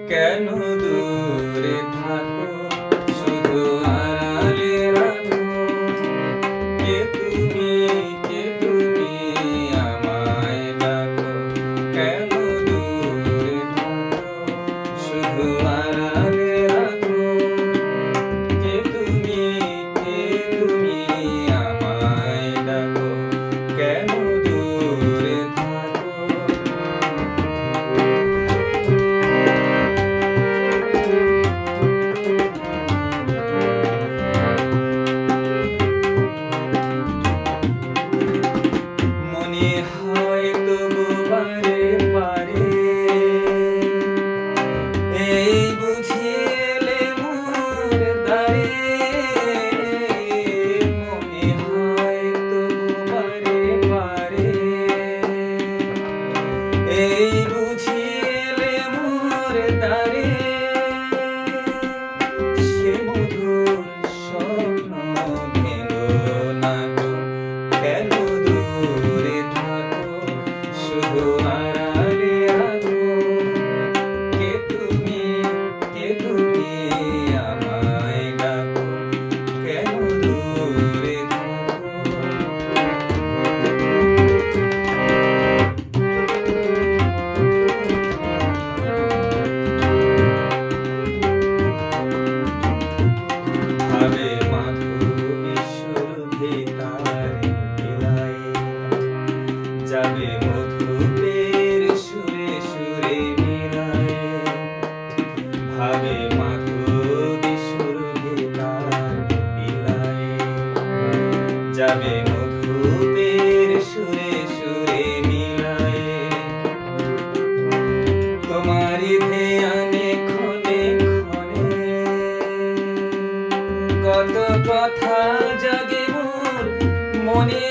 কেন দূরে থাকো শুধু আড়ালে রাখো কে তুমি আমায় ডাকো কেন দূরে থাকো শুধু আড়ালে রাখো কে তুমি আমায় ডাকো কেন দূরে থাকো মনে হয় তবু বারে বারে এই বুঝি এলে মোর দ্বারে মনে হয় তবু বারে বারে এই বুঝি এলে মোর দ্বারে সে মধুর স্বপ্ন ভেঙো না গো কেন দূরে থাকো শুধু আড়ালে রাখো কে তুমি আমায় ডাকো কেন দূরে থাকো ভাবে মাধবী সুরভি তার বিলায় যাবে মধুপের সুরে সুরে মিলায় ভাবে মাধবী সুরভি তার বিলায় যাবে মধুপের সুরে সুরে মিলায় তোমারি ধ্যানে ক্ষণে ক্ষণে কত কথা জাগে মোর মনে